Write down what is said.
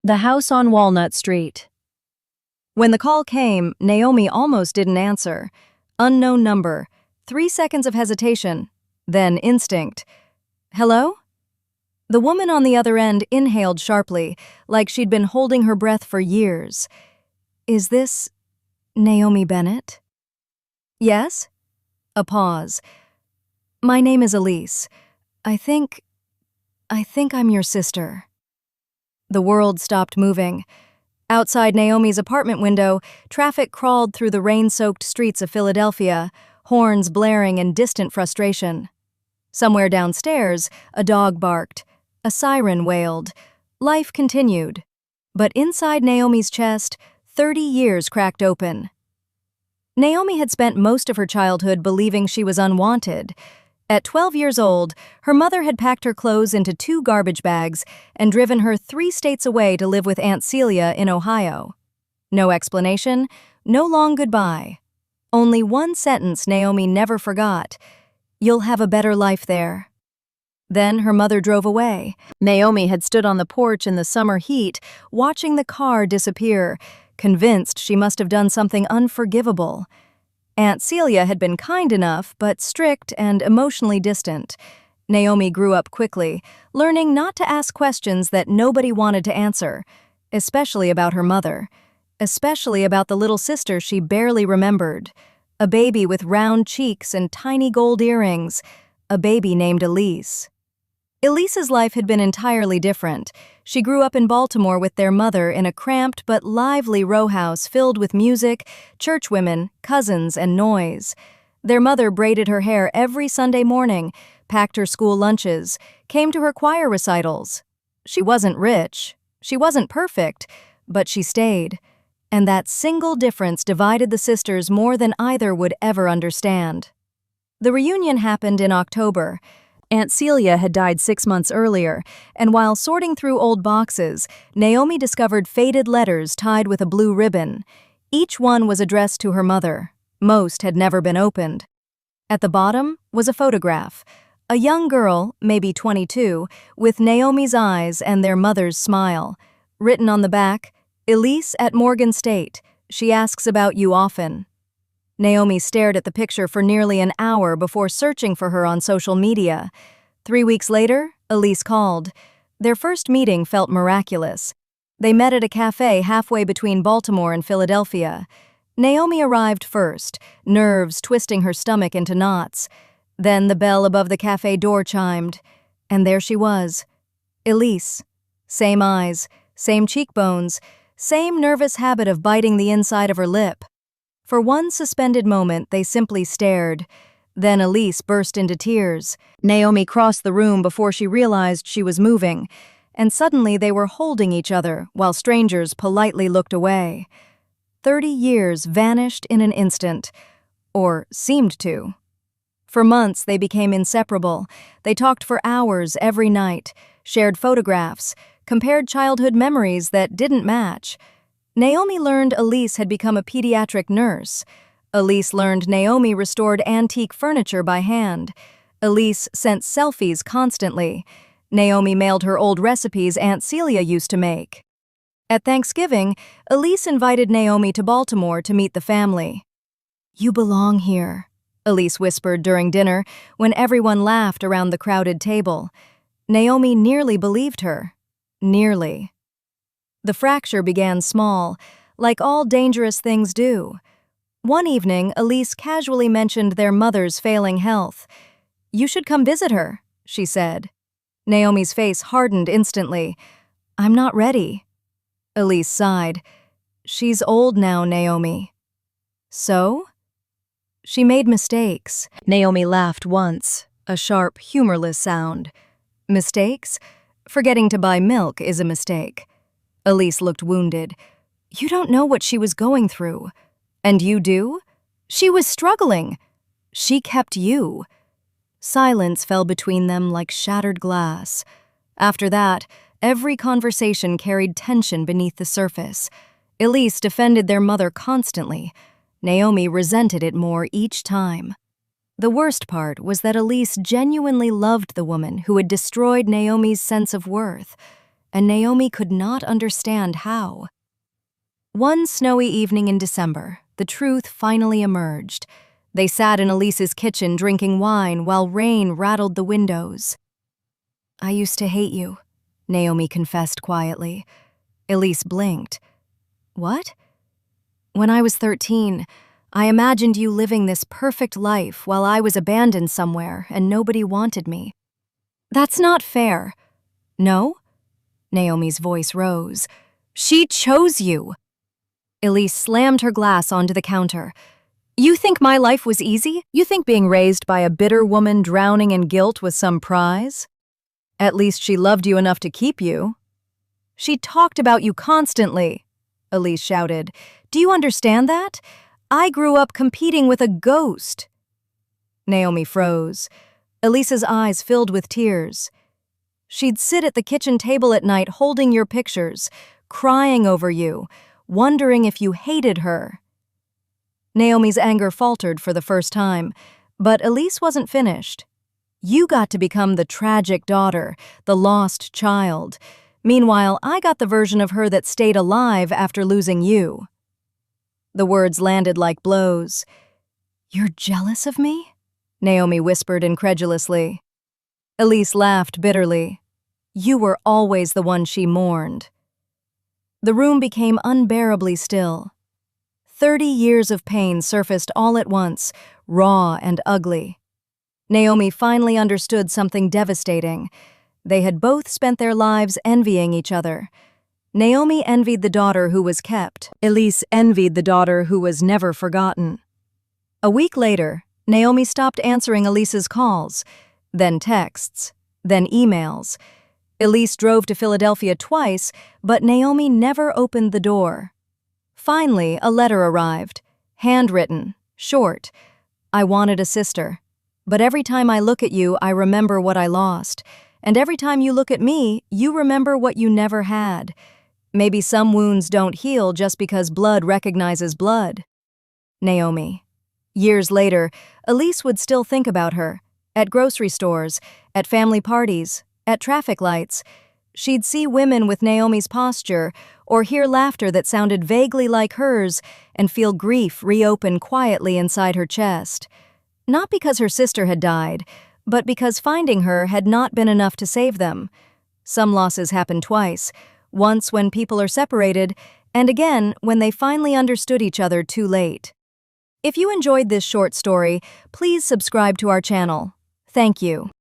The house on Walnut Street. When the call came, Naomi almost didn't answer. Unknown number. 3 seconds of hesitation. Then instinct. Hello? The woman on the other end inhaled sharply, like she'd been holding her breath for years. Is this Naomi Bennett? Yes? A pause. My name is Elise. I think I'm your sister. The world stopped moving. Outside Naomi's apartment window, traffic crawled through the rain-soaked streets of Philadelphia, horns blaring in distant frustration. Somewhere downstairs, a dog barked. A siren wailed. Life continued. But inside Naomi's chest, 30 years cracked open. Naomi had spent most of her childhood believing she was unwanted. At 12 years old, her mother had packed her clothes into 2 garbage bags and driven her 3 states away to live with Aunt Celia in Ohio. No explanation, no long goodbye. Only one sentence Naomi never forgot. You'll have a better life there. Then her mother drove away. Naomi had stood on the porch in the summer heat, watching the car disappear, convinced she must have done something unforgivable. Aunt Celia had been kind enough, but strict and emotionally distant. Naomi grew up quickly, learning not to ask questions that nobody wanted to answer, especially about her mother, especially about the little sister she barely remembered, a baby with round cheeks and tiny gold earrings, a baby named Elise. Elise's life had been entirely different. She grew up in Baltimore with their mother in a cramped but lively row house filled with music, churchwomen, cousins, and noise. Their mother braided her hair every Sunday morning, packed her school lunches, came to her choir recitals. She wasn't rich, she wasn't perfect, but she stayed. And that single difference divided the sisters more than either would ever understand. The reunion happened in October. Aunt Celia had died 6 months earlier, and while sorting through old boxes, Naomi discovered faded letters tied with a blue ribbon. Each one was addressed to her mother. Most had never been opened. At the bottom was a photograph. A young girl, maybe 22, with Naomi's eyes and their mother's smile. Written on the back, Elise at Morgan State. She asks about you often. Naomi stared at the picture for nearly an hour before searching for her on social media. 3 weeks later, Elise called. Their first meeting felt miraculous. They met at a cafe halfway between Baltimore and Philadelphia. Naomi arrived first, nerves twisting her stomach into knots. Then the bell above the cafe door chimed, and there she was. Elise. Same eyes, same cheekbones, same nervous habit of biting the inside of her lip. For one suspended moment, they simply stared. Then Elise burst into tears. Naomi crossed the room before she realized she was moving, and suddenly they were holding each other while strangers politely looked away. 30 years vanished in an instant, or seemed to. For months, they became inseparable. They talked for hours every night, shared photographs, compared childhood memories that didn't match. Naomi learned Elise had become a pediatric nurse. Elise learned Naomi restored antique furniture by hand. Elise sent selfies constantly. Naomi mailed her old recipes Aunt Celia used to make. At Thanksgiving, Elise invited Naomi to Baltimore to meet the family. You belong here, Elise whispered during dinner when everyone laughed around the crowded table. Naomi nearly believed her. Nearly. The fracture began small, like all dangerous things do. One evening, Elise casually mentioned their mother's failing health. You should come visit her, she said. Naomi's face hardened instantly. I'm not ready. Elise sighed. She's old now, Naomi. So? She made mistakes. Naomi laughed once, a sharp, humorless sound. Mistakes? Forgetting to buy milk is a mistake. Elise looked wounded. You don't know what she was going through. And you do? She was struggling. She kept you. Silence fell between them like shattered glass. After that, every conversation carried tension beneath the surface. Elise defended their mother constantly. Naomi resented it more each time. The worst part was that Elise genuinely loved the woman who had destroyed Naomi's sense of worth. and Naomi could not understand how. One snowy evening in December, the truth finally emerged. They sat in Elise's kitchen drinking wine while rain rattled the windows. "I used to hate you," Naomi confessed quietly. Elise blinked. "What?" "When I was 13, I imagined you living this perfect life while I was abandoned somewhere and nobody wanted me." "That's not fair." "No?" Naomi's voice rose. "She chose you." Elise slammed her glass onto the counter. "You think my life was easy? You think being raised by a bitter woman drowning in guilt was some prize? At least she loved you enough to keep you." "She talked about you constantly," Elise shouted. "Do you understand that? I grew up competing with a ghost." Naomi froze. Elise's eyes filled with tears. "She'd sit at the kitchen table at night holding your pictures, crying over you, wondering if you hated her." Naomi's anger faltered for the first time, but Elise wasn't finished. "You got to become the tragic daughter, the lost child. Meanwhile, I got the version of her that stayed alive after losing you." The words landed like blows. "You're jealous of me?" Naomi whispered incredulously. Elise laughed bitterly. "You were always the one she mourned." The room became unbearably still. 30 years of pain surfaced all at once, raw and ugly. Naomi finally understood something devastating. They had both spent their lives envying each other. Naomi envied the daughter who was kept. Elise envied the daughter who was never forgotten. A week later, Naomi stopped answering Elise's calls, then texts, then emails. Elise drove to Philadelphia twice, but Naomi never opened the door. Finally, a letter arrived, handwritten, short. "I wanted a sister. But every time I look at you, I remember what I lost. And every time you look at me, you remember what you never had. Maybe some wounds don't heal just because blood recognizes blood." Naomi. Years later, Elise would still think about her. At grocery stores, at family parties, at traffic lights. She'd see women with Naomi's posture, or hear laughter that sounded vaguely like hers, and feel grief reopen quietly inside her chest. Not because her sister had died, but because finding her had not been enough to save them. Some losses happen twice, once when people are separated, and again when they finally understood each other too late. If you enjoyed this short story, please subscribe to our channel. Thank you.